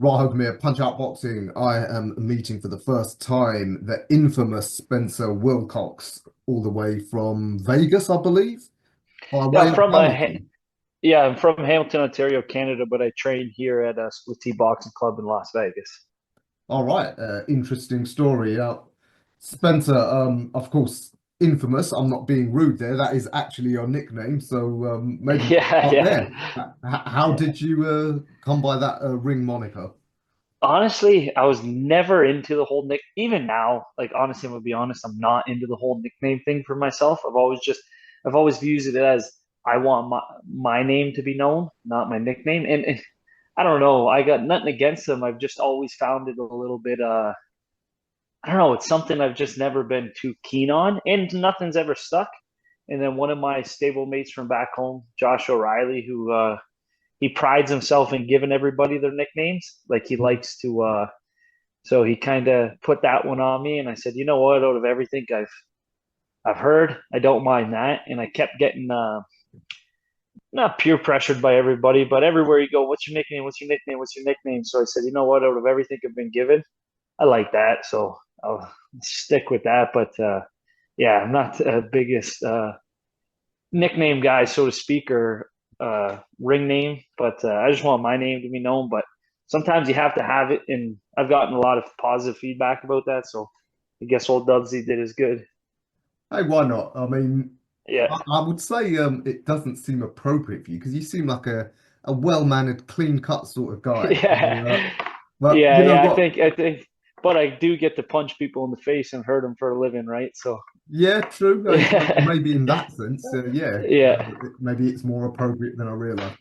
Rahogmir, Punch Out Boxing. I am meeting for the first time the infamous Spencer Wilcox, all the way from Vegas, I believe, by Yeah, way I'm of from Hamilton. yeah, I'm from Hamilton, Ontario, Canada, but I train here at a Split T Boxing Club in Las Vegas. All right, interesting story. Spencer, of course, infamous. I'm not being rude there. That is actually your nickname, so maybe we can Yeah, start yeah, there. How yeah. did you come by that ring moniker? Honestly, I was never into the whole nick. Even now, like honestly, I'm gonna be honest, I'm not into the whole nickname thing for myself. I've always viewed it as I want my name to be known, not my nickname. And I don't know, I got nothing against them. I've just always found it a little bit I don't know, it's something I've just never been too keen on, and nothing's ever stuck. And then one of my stable mates from back home, Josh O'Reilly, who he prides himself in giving everybody their nicknames. Like he likes to, so he kind of put that one on me, and I said, you know what? Out of everything I've heard, I don't mind that. And I kept getting not peer pressured by everybody, but everywhere you go, what's your nickname? What's your nickname? What's your nickname? So I said, you know what? Out of everything I've been given, I like that, so I'll stick with that. But yeah, I'm not the biggest nickname guy, so to speak, or ring name, but I just want my name to be known. But sometimes you have to have it, and I've gotten a lot of positive feedback about that. So I guess old Dubsy did his good. Hey, why not? I mean, Yeah, I would say it doesn't seem appropriate for you because you seem like a well-mannered, clean-cut sort of guy. So, yeah, but yeah, you know yeah. what? I think, but I do get to punch people in the face and hurt them for a living, right? So Yeah, true. yeah, Maybe in that sense, yeah, yeah. maybe it's more appropriate than I realized.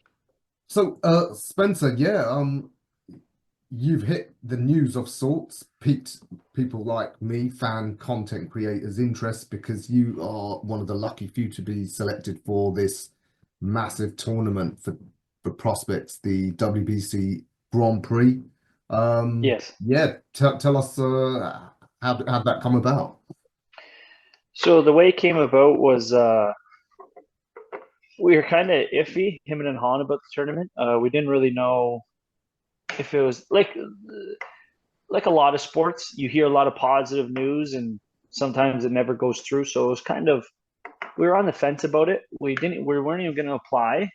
So, Spencer, yeah, you've hit the news of sorts, piqued people like me, fan content creators' interest because you are one of the lucky few to be selected for this massive tournament for prospects, the WBC Grand Prix. Yes. Yeah, tell us how'd that come about? So the way it came about was we were kind of iffy, him and Han, about the tournament. We didn't really know if it was like a lot of sports. You hear a lot of positive news, and sometimes it never goes through. So it was kind of we were on the fence about it. We weren't even going to apply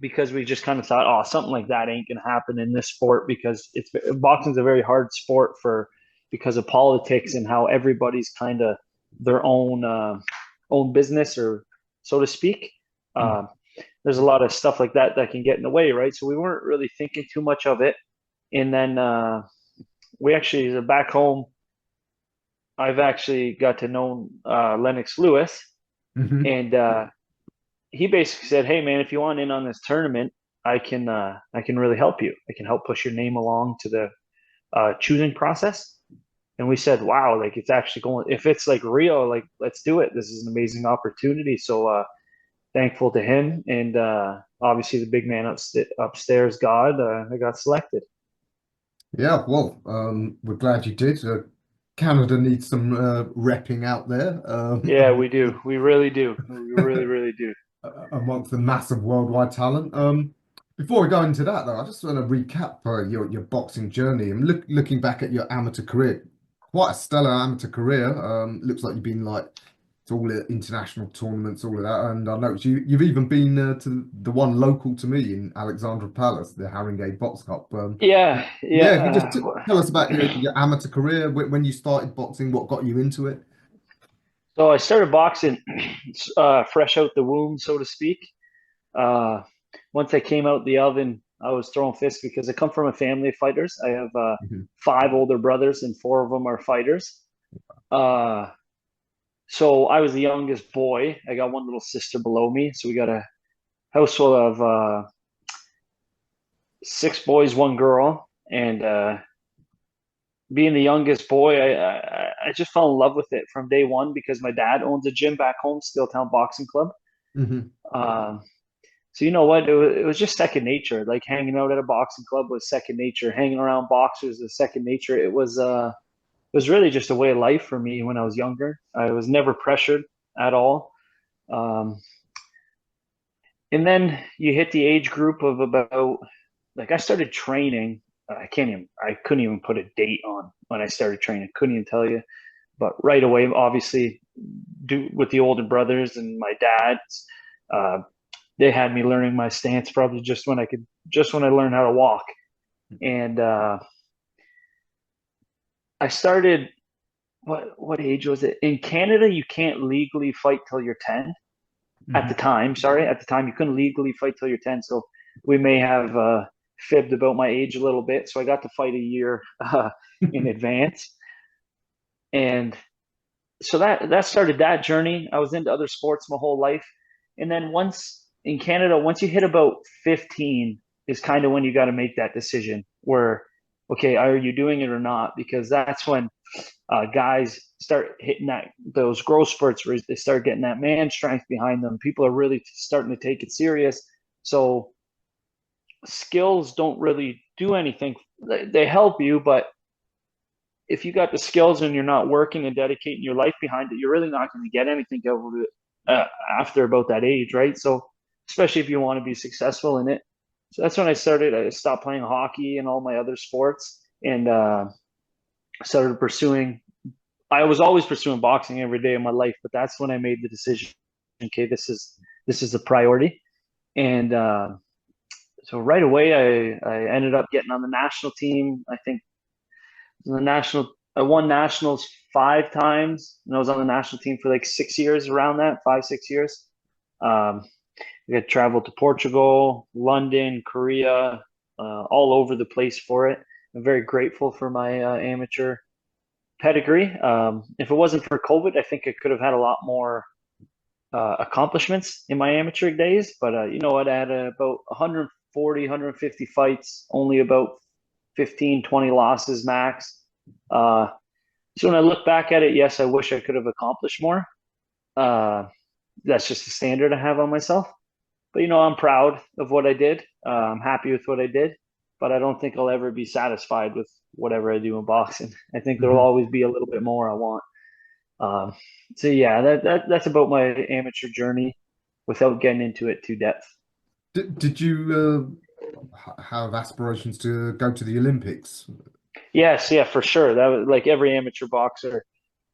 because we just kind of thought, oh, something like that ain't going to happen in this sport because it's boxing's a very hard sport for because of politics and how everybody's kind of their own business or so to speak. Mm. Uh, there's a lot of stuff like that that can get in the way, right? So we weren't really thinking too much of it. And then we actually back home. I've actually got to know Lennox Lewis, Hmm. and he basically said, "Hey, man, if you want in on this tournament, I can really help you. I can help push your name along to the choosing process." And we said, "Wow, like it's actually going. If it's like Rio, like let's do it. This is an amazing opportunity." So thankful to him, and obviously the big man upstairs, God, I got selected. Yeah, well, we're glad you did. Canada needs some repping out there. Yeah, we do. We really do. We really, really do. Amongst the massive worldwide talent. Before we go into that, though, I just want to recap your boxing journey and looking back at your amateur career. Quite a stellar amateur career. Looks like you've been like to all the international tournaments, all of that. And I noticed you've even been to the one local to me in Alexandra Palace, the Haringey Box Cup. Yeah, Yeah, if you just yeah. tell us about your amateur career, when you started boxing, what got you into it. So I started boxing fresh out the womb, so to speak. Uh, once I came out the oven, I was throwing fists because I come from a family of fighters. I have Mhm. five older brothers, and four of them are fighters. Uh, so I was the youngest boy. I got one little sister below me. So we got a house full of six boys, one girl, and being the youngest boy, I just fell in love with it from day one because my dad owns a gym back home, Steeltown Boxing Club. Mhm. Um, so you know what? It was just second nature. Like hanging out at a boxing club was second nature. Hanging around boxers was second nature. It was really just a way of life for me when I was younger. I was never pressured at all. Um, and then you hit the age group of about like I started training. I couldn't even put a date on when I started training. Couldn't even tell you. But right away, obviously, do with the older brothers and my dads, uh, they had me learning my stance probably just when I learned how to walk. And I started, what age was it? In Canada, you can't legally fight till you're 10. At the Mhm. time, sorry, at the time you couldn't legally fight till you're 10. So we may have fibbed about my age a little bit. So I got to fight a year in advance. And so that started that journey. I was into other sports my whole life. And then once in Canada, once you hit about 15 is kind of when you got to make that decision where, okay, are you doing it or not? Because that's when guys start hitting those growth spurts where they start getting that man strength behind them. People are really starting to take it serious. So skills don't really do anything. They help you, but if you got the skills and you're not working and dedicating your life behind it, you're really not going to get anything out of it after about that age, right? So especially if you want to be successful in it. So that's when I started. I stopped playing hockey and all my other sports and started pursuing. I was always pursuing boxing every day of my life, but that's when I made the decision. Okay, this is a priority, and so right away I ended up getting on the national team. I think the national I won nationals 5 times, and I was on the national team for like 6 years. Around that, 5 6 years. Um, I got traveled to Portugal, London, Korea, all over the place for it. I'm very grateful for my amateur pedigree. If it wasn't for COVID, I think I could have had a lot more accomplishments in my amateur days. But you know what? I had about 140, 150 fights, only about 15, 20 losses max. So when I look back at it, yes, I wish I could have accomplished more. Uh, that's just the standard I have on myself. But you know, I'm proud of what I did. I'm happy with what I did, but I don't think I'll ever be satisfied with whatever I do in boxing. I think there'll Mhm. always be a little bit more I want. Um, so yeah, that's about my amateur journey without getting into it too depth. Did you have aspirations to go to the Olympics? Yes, yeah, for sure. That was like every amateur boxer.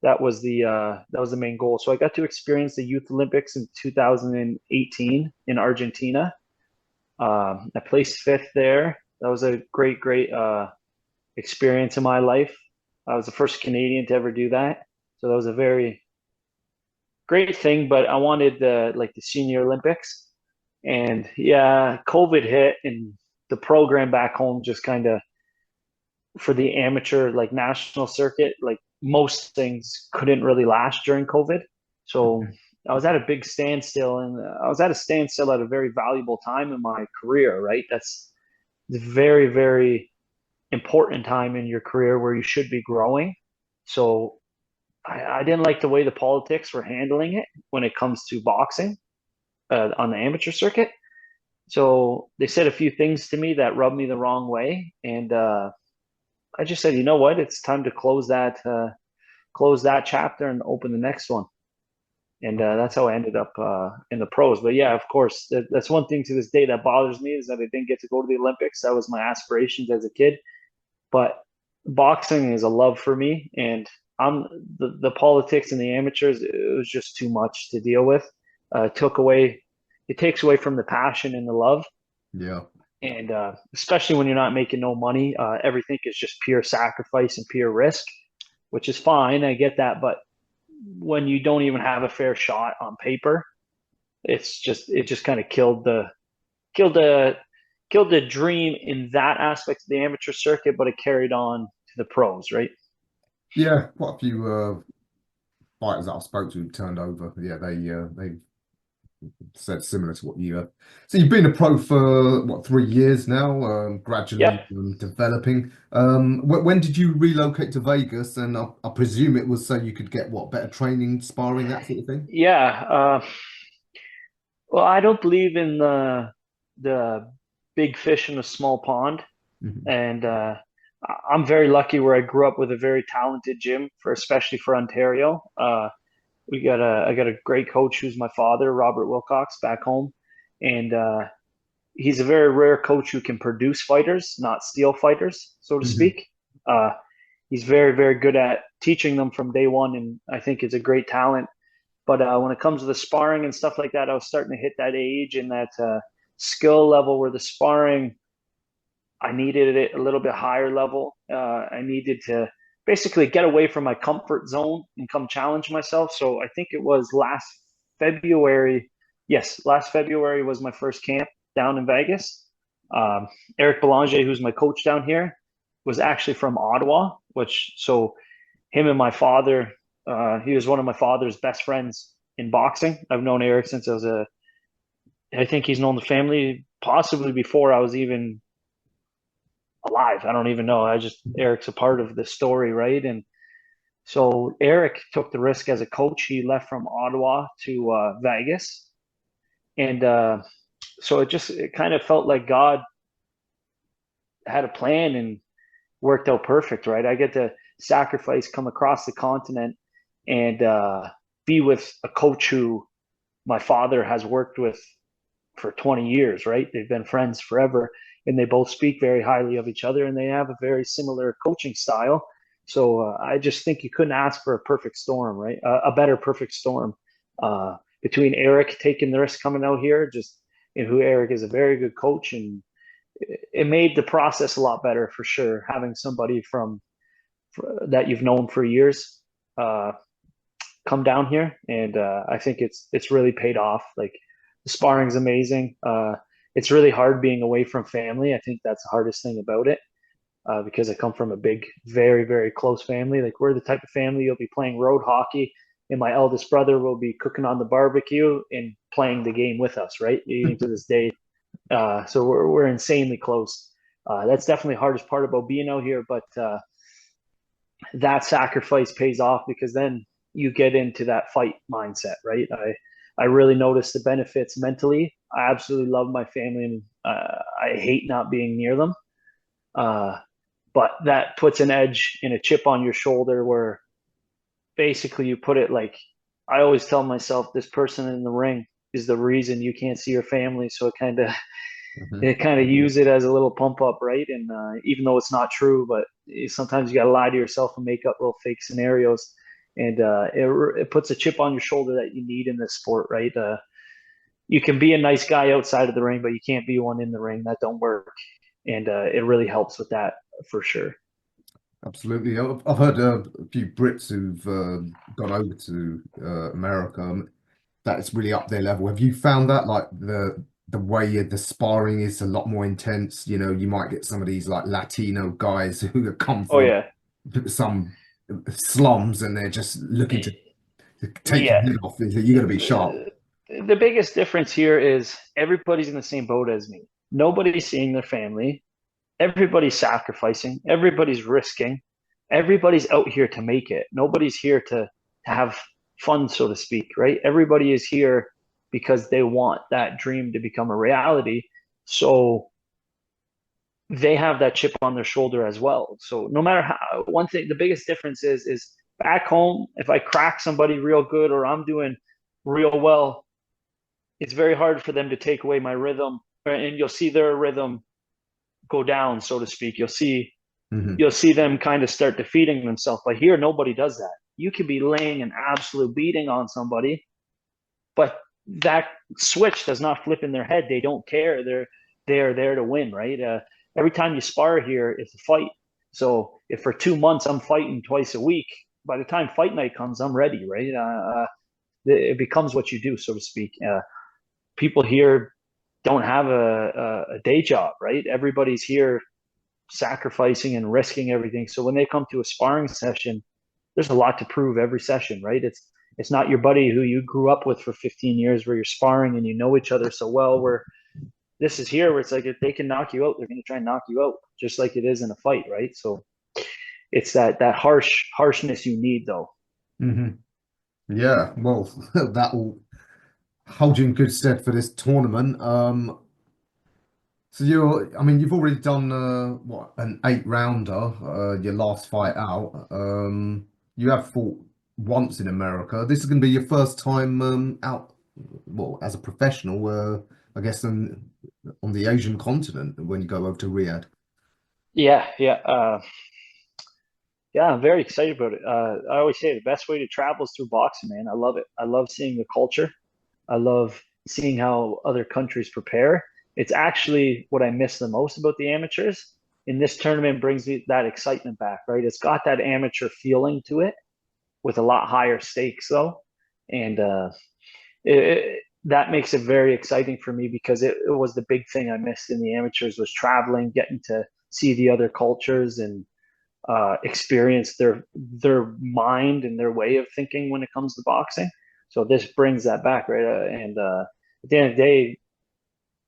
That was the main goal. So I got to experience the Youth Olympics in 2018 in Argentina. I placed fifth there. That was a great experience in my life. I was the first Canadian to ever do that. So that was a very great thing. But I wanted the Senior Olympics, and yeah, COVID hit, and the program back home just kind of for the amateur like national circuit, like most things couldn't really last during COVID. So I was at a big standstill, and I was at a standstill at a very valuable time in my career. Right, that's very important time in your career where you should be growing. So I didn't like the way the politics were handling it when it comes to boxing on the amateur circuit. So they said a few things to me that rubbed me the wrong way, and I just said, you know what, it's time to close that chapter and open the next one. And that's how I ended up in the pros. But yeah, of course, that's one thing to this day that bothers me is that I didn't get to go to the Olympics. That was my aspirations as a kid. But boxing is a love for me, and I'm the politics and the amateurs. It was just too much to deal with. It takes away from the passion and the love, Yeah. and especially when you're not making no money, everything is just pure sacrifice and pure risk, which is fine. I get that, but when you don't even have a fair shot on paper, it just kind of killed the killed the dream in that aspect of the amateur circuit, but it carried on to the pros, right? Yeah, quite a few fighters that I spoke to turned over. Yeah, they said similar to what you. So you've been a pro for what 3 years now, gradually Yep. developing. When did you relocate to Vegas? And I presume it was so you could get what better training, sparring, that sort of thing. Yeah. Well, I don't believe in the big fish in a small pond, Mhm. and I'm very lucky where I grew up with a very talented gym for especially for Ontario. I got a great coach who's my father, Robert Wilcox, back home, and he's a very rare coach who can produce fighters, not steal fighters, so to Hmm. speak. Uh, he's very, very good at teaching them from day one, and I think it's a great talent. But when it comes to the sparring and stuff like that, I was starting to hit that age and that skill level where the sparring, I needed it a little bit higher level. I needed to basically get away from my comfort zone and come challenge myself. So I think it was last February. Yes, last February was my first camp down in Vegas. Um, Eric Belanger, who's my coach down here, was actually from Ottawa, which so him and my father, he was one of my father's best friends in boxing. I've known Eric since I think he's known the family possibly before I was even alive. I don't even know. Eric's a part of the story, right? And so Eric took the risk as a coach. He left from Ottawa to Vegas, and so it kind of felt like God had a plan and worked out perfect, right? I get to sacrifice, come across the continent, and be with a coach who my father has worked with for 20 years, right? They've been friends forever, and they both speak very highly of each other, and they have a very similar coaching style. So I just think you couldn't ask for a perfect storm, right? A better perfect storm between Eric taking the risk coming out here, just who Eric is a very good coach, and it made the process a lot better for sure. Having somebody from that you've known for years uh, come down here, and I think it's really paid off. Like the sparring's amazing. It's really hard being away from family. I think that's the hardest thing about it because I come from a big, very, very close family. Like we're the type of family you'll be playing road hockey, and my eldest brother will be cooking on the barbecue and playing the game with us, right? Even to this day. So we're insanely close. That's definitely the hardest part about being out here, but that sacrifice pays off because then you get into that fight mindset, right? I really notice the benefits mentally. I absolutely love my family and I hate not being near them. Uh, but that puts an edge and a chip on your shoulder where basically you put it like I always tell myself this person in the ring is the reason you can't see your family. So Hmm. it kind of use it as a little pump up, right? And even though it's not true, but sometimes you got to lie to yourself and make up little fake scenarios, and it puts a chip on your shoulder that you need in this sport, right? You can be a nice guy outside of the ring, but you can't be one in the ring. That don't work, and it really helps with that for sure. Absolutely. I've heard a few Brits who've gone over to America. That it's really up their level. Have you found that like the way the sparring is a lot more intense? You know, you might get some of these like Latino guys who have come Oh from yeah, some slums and they're just looking to take your yeah. head off. You got to be sharp. The biggest difference here is everybody's in the same boat as me. Nobody's seeing their family. Everybody's sacrificing, everybody's risking, everybody's out here to make it. Nobody's here to have fun, so to speak, right? Everybody is here because they want that dream to become a reality. So they have that chip on their shoulder as well. So no matter how, one thing, the biggest difference is back home, if I crack somebody real good or I'm doing real well, it's very hard for them to take away my rhythm, and you'll see their rhythm go down, so to speak. Hmm. You'll see them kind of start defeating themselves. But here, nobody does that. You could be laying an absolute beating on somebody, but that switch does not flip in their head. They don't care. They are there to win, right? Every time you spar here, it's a fight. So if for 2 months I'm fighting twice a week, by the time fight night comes, I'm ready, right? It becomes what you do, so to speak. People here don't have a day job, right? Everybody's here sacrificing and risking everything. So when they come to a sparring session, there's a lot to prove every session, right? It's not your buddy who you grew up with for 15 years where you're sparring and you know each other so well. Where this is here where it's like if they can knock you out, they're going to try and knock you out, just like it is in a fight, right? So it's that harshness you need, though. Hmm. Yeah, well, that will hold you in good stead for this tournament. So I mean, you've already done what, an 8 rounder, your last fight out. You have fought once in America. This is going to be your first time out, well, as a professional I guess, on the Asian continent when you go over to Riyadh. Yeah, yeah, yeah. I'm very excited about it. I always say the best way to travel is through boxing, man. I love it. I love seeing the culture. I love seeing how other countries prepare. It's actually what I miss the most about the amateurs. And this tournament brings me that excitement back, right? It's got that amateur feeling to it with a lot higher stakes, though. And that makes it very exciting for me because it was the big thing I missed in the amateurs was traveling, getting to see the other cultures and experience their mind and their way of thinking when it comes to boxing. So this brings that back, right? And at the end of the day,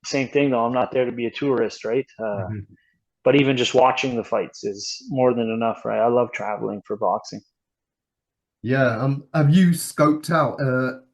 same thing though. I'm not there to be a tourist, right? Mhm. But even just watching the fights is more than enough, right? I love traveling for boxing. Yeah. Have you scoped out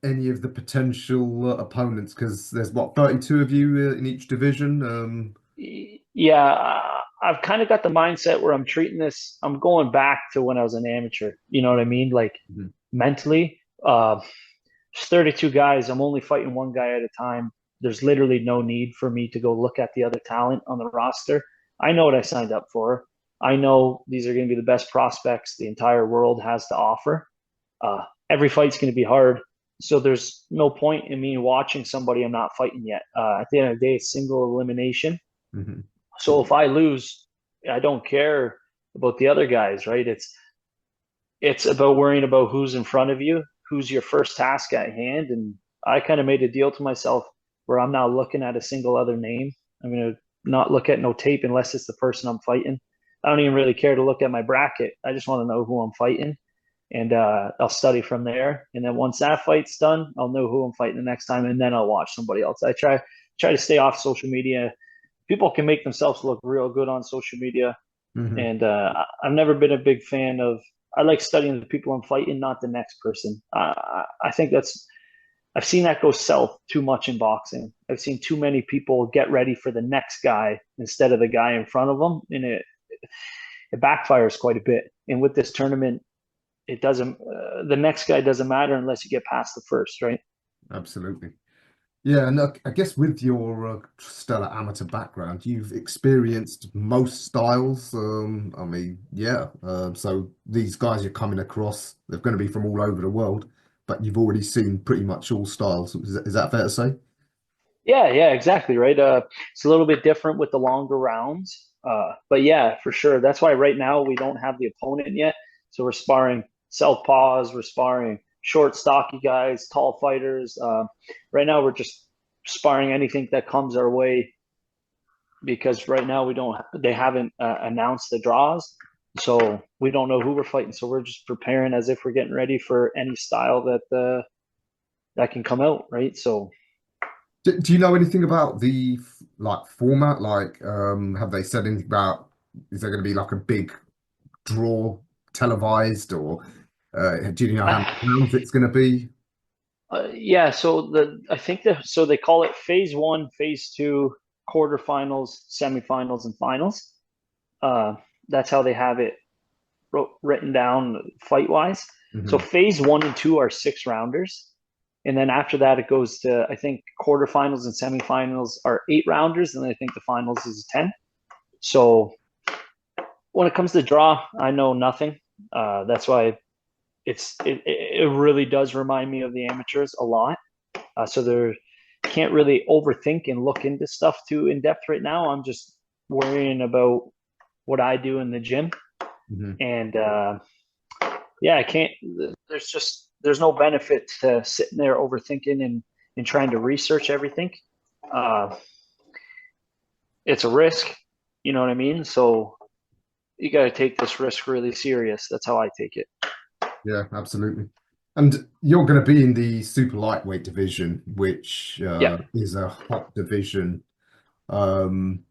any of the potential opponents? Because there's what, 32 of you in each division. Yeah, I've kind of got the mindset where I'm treating this. I'm going back to when I was an amateur. You know what I mean? Like Mhm. mentally, there's 32 guys. I'm only fighting one guy at a time. There's literally no need for me to go look at the other talent on the roster. I know what I signed up for. I know these are going to be the best prospects the entire world has to offer. Every fight's going to be hard. So there's no point in me watching somebody I'm not fighting yet. At the end of the day, it's single elimination. Mhm. So if I lose, I don't care about the other guys, right? It's about worrying about who's in front of you, who's your first task at hand. And I kind of made a deal to myself where I'm not looking at a single other name. I'm going to not look at no tape unless it's the person I'm fighting. I don't even really care to look at my bracket. I just want to know who I'm fighting, and I'll study from there. And then once that fight's done, I'll know who I'm fighting the next time, and then I'll watch somebody else. I try to stay off social media. People can make themselves look real good on social media, Mhm. and I've never been a big fan of. I like studying the people I'm fighting, not the next person. I think that's. I've seen that go south too much in boxing. I've seen too many people get ready for the next guy instead of the guy in front of them, and it backfires quite a bit. And with this tournament, it doesn't. The next guy doesn't matter unless you get past the first, right? Absolutely. Yeah, and I guess with your stellar amateur background, you've experienced most styles. I mean, yeah. So these guys you're coming across, they're going to be from all over the world, but you've already seen pretty much all styles. Is that fair to say? Yeah, yeah, exactly, right. It's a little bit different with the longer rounds, but yeah, for sure. That's why right now we don't have the opponent yet. So we're sparring southpaws, we're sparring short, stocky guys, tall fighters. Right now we're just sparring anything that comes our way because right now we don't. They haven't announced the draws, so we don't know who we're fighting. So we're just preparing as if we're getting ready for any style that can come out, right? So. Do you know anything about the like format? Like, have they said anything about is there going to be like a big draw televised, or do you know how many rounds it's going to be? Yeah, so I think so they call it phase one, phase two, quarterfinals, semifinals, and finals. Uh, that's how they have it written down fight wise. So Hmm. phase one and two are six rounders, and then after that it goes to I think quarterfinals and semifinals are eight rounders, and then I think the finals is 10. So when it comes to draw, I know nothing. That's why it really does remind me of the amateurs a lot. So there can't really overthink and look into stuff too in depth right now. I'm just worrying about what I do in the gym, Hmm. and yeah, I can't. There's no benefit to sitting there overthinking and trying to research everything. Uh, it's a risk, you know what I mean? So you got to take this risk really serious. That's how I take it. Yeah, absolutely. And you're going to be in the super lightweight division, which Yeah. is a hot division. Um,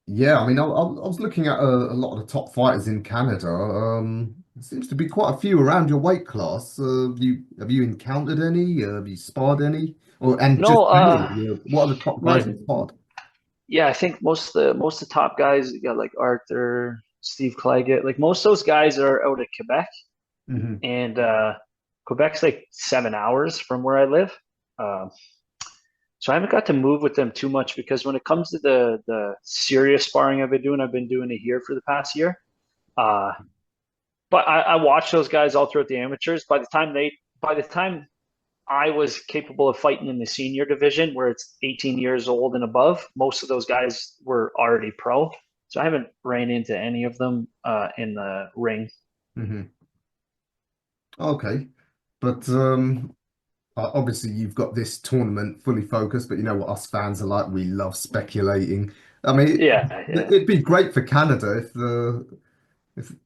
yeah, I mean, I was looking at a lot of the top fighters in Canada. There seems to be quite a few around your weight class. Have you encountered any? Have you sparred any? Or and just No. generally, what are the top guys My you sparred? Yeah, I think most of the top guys, you got like Arthur, Steve Claggett, like most of those guys are out of Quebec, Hmm. and Quebec's like 7 hours from where I live. Uh, So I haven't got to move with them too much because when it comes to the serious sparring I've been doing it here for the past year. Uh, but I watched those guys all throughout the amateurs. By the time I was capable of fighting in the senior division, where it's 18 years old and above, most of those guys were already pro. So I haven't ran into any of them in the ring. Hmm. Okay, but obviously you've got this tournament fully focused, but you know what us fans are like. We love speculating. I mean, Yeah, yeah, it'd be great for Canada if the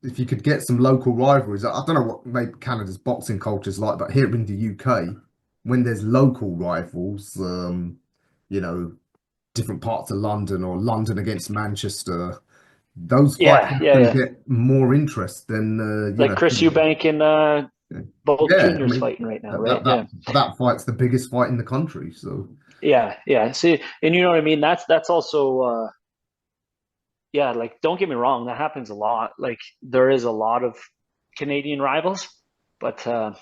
if you could get some local rivalries. I don't know what maybe Canada's boxing culture is like, but here in the UK, when there's local rivals, you know, different parts of London or London against Manchester, those fights yeah, yeah, often yeah. get more interest than you Like know. Chris Eubank and both Yeah, I juniors mean fighting right now, that right? that that, Yeah, that fight's the biggest fight in the country. So, yeah, yeah. See, and you know what I mean? That's also yeah. Like, don't get me wrong, that happens a lot. Like, there is a lot of Canadian rivals, but I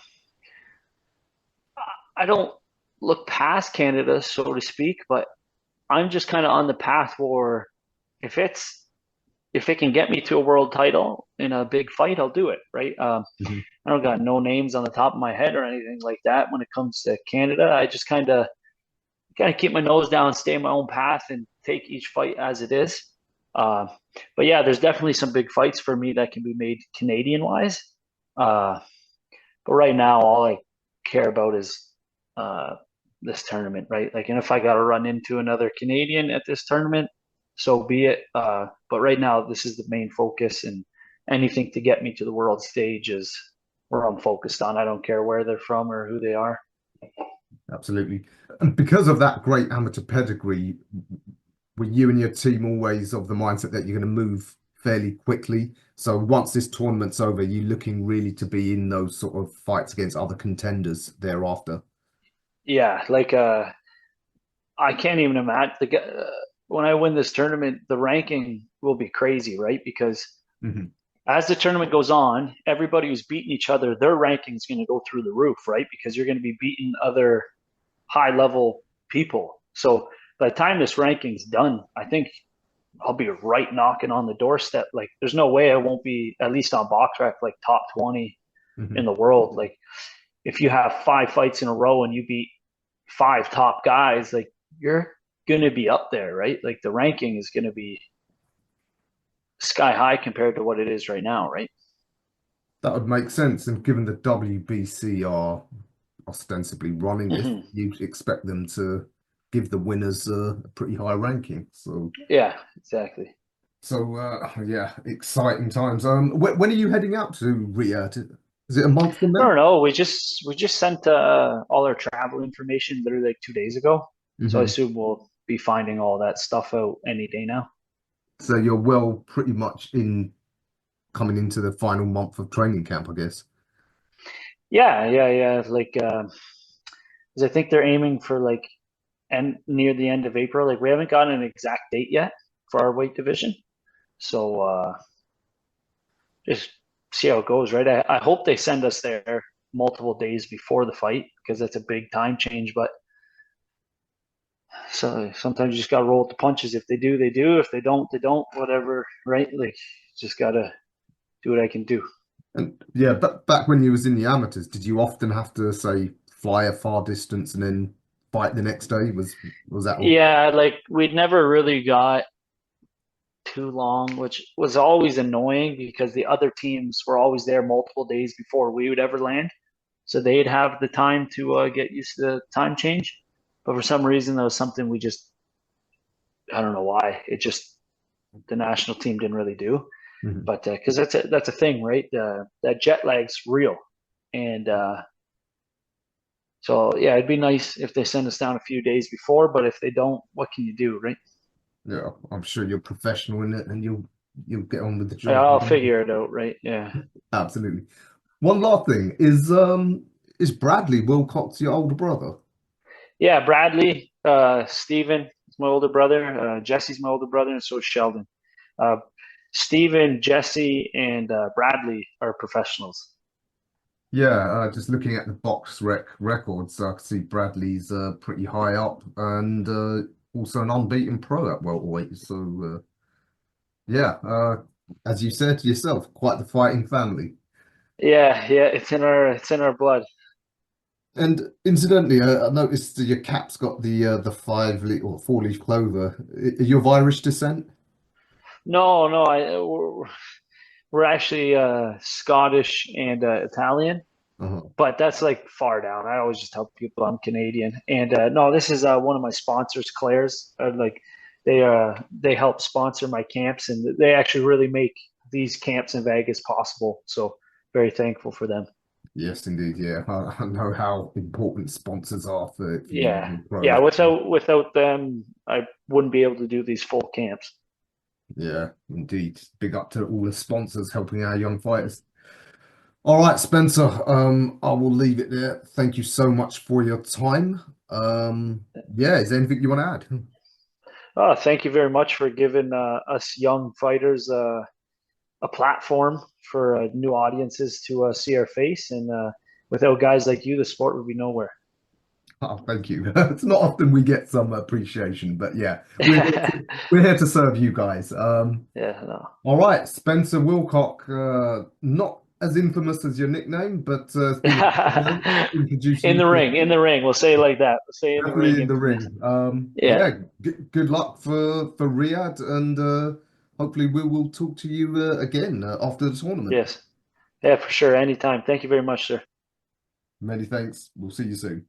don't look past Canada, so to speak. But I'm just kind of on the path where if it's if it can get me to a world title in a big fight, I'll do it, right? mhm, I don't got no names on the top of my head or anything like that when it comes to Canada. I just kind of keep my nose down, stay in my own path, and take each fight as it is. Uh, but yeah, there's definitely some big fights for me that can be made Canadian wise. Uh, but right now, all I care about is uh, this tournament, right? Like, and if I got to run into another Canadian at this tournament, so be it. But right now, this is the main focus, and anything to get me to the world stage is where I'm focused on. I don't care where they're from or who they are. absolutely. And because of that great amateur pedigree, were you and your team always of the mindset that you're going to move fairly quickly? So once this tournament's over, you looking really to be in those sort of fights against other contenders thereafter? Yeah, like I can't even imagine when I win this tournament, the ranking will be crazy, right? Because Hmm. as the tournament goes on, everybody who's beating each other, their ranking is going to go through the roof, right? Because you're going to be beating other high level people. So by the time this ranking's done, I think I'll be right knocking on the doorstep. Like, there's no way I won't be at least on BoxRec like top 20 in Hmm. the world. Like, if you have 5 fights in a row and you beat 5 top guys, like, you're going to be up there, right? Like, the ranking is going to be sky high compared to what it is right now, right? That would make sense. And given the WBC are ostensibly running this, Mm-hmm. you'd expect them to give the winners a pretty high ranking. So, Yeah, exactly. yeah, exciting times. When are you heading out to Riyadh? Is it a month from I now? don't know. We just sent all our travel information literally like 2 days ago, so I Hmm. assume we'll be finding all that stuff out any day now. So you're well, pretty much in coming into the final month of training camp, I guess. Yeah, yeah, yeah. Like, 'cause I think they're aiming for like and near the end of April. Like, we haven't gotten an exact date yet for our weight division, so just see how it goes, right? I hope they send us there multiple days before the fight because that's a big time change. But so sometimes you just gotta roll with the punches. If they do, they do. If they don't, they don't. Whatever, right? Like, just gotta do what I can do. And yeah, but back when you was in the amateurs, did you often have to say fly a far distance and then fight the next day? Was that all? Yeah, like we'd never really got too long, which was always annoying because the other teams were always there multiple days before we would ever land. So they'd have the time to get used to the time change. But for some reason, that was something we just, I don't know why. It just, the national team didn't really do. Mhm. But because that's a thing, right? That jet lag's real. And so, yeah, it'd be nice if they send us down a few days before. But if they don't, what can you do, right? Yeah, I'm sure you're professional in it and you'll get on with the job. I'll figure it out, right? Yeah. Absolutely. One last thing is Bradley Wilcox your older brother? Yeah, Bradley, Steven is my older brother. Jesse's my older brother, and so is Sheldon. Uh, Steven, Jesse, and Bradley are professionals. Yeah, just looking at the records, I can see Bradley's pretty high up and also an unbeaten pro at welterweight. So yeah, as you said yourself, quite the fighting family. Yeah, yeah, it's in our blood. And incidentally, I noticed that your cap's got the five leaf or four leaf clover. Are you of Irish descent? No, no, we're actually Scottish and Italian, Uh-huh. but that's like far down. I always just tell people I'm Canadian. And no, this is one of my sponsors, Claire's. Like they help sponsor my camps, and they actually really make these camps in Vegas possible. So very thankful for them. Yes, indeed. Yeah, I know how important sponsors are for you Yeah, young yeah. pros. Without them, I wouldn't be able to do these full camps. Yeah, indeed. Big up to all the sponsors helping our young fighters. All right, Spencer. I will leave it there. Thank you so much for your time. Yeah, is there anything you want to add? Oh, thank you very much for giving us young fighters a platform for new audiences to see our face. And without guys like you, the sport would be nowhere. Oh, thank you. It's not often we get some appreciation, but yeah, Yeah, we're here to serve you guys. no. All right, Spencer Wilcock, not as infamous as your nickname, but it's been a pleasure introducing you to In the ring. We'll say it like that. We'll say in the ring, definitely in the infamous. ring. Yeah. Yeah, good luck for Riyadh, and hopefully we will talk to you again after the tournament. Yes. Yeah, for sure. Anytime. Thank you very much, sir. Many thanks. We'll see you soon.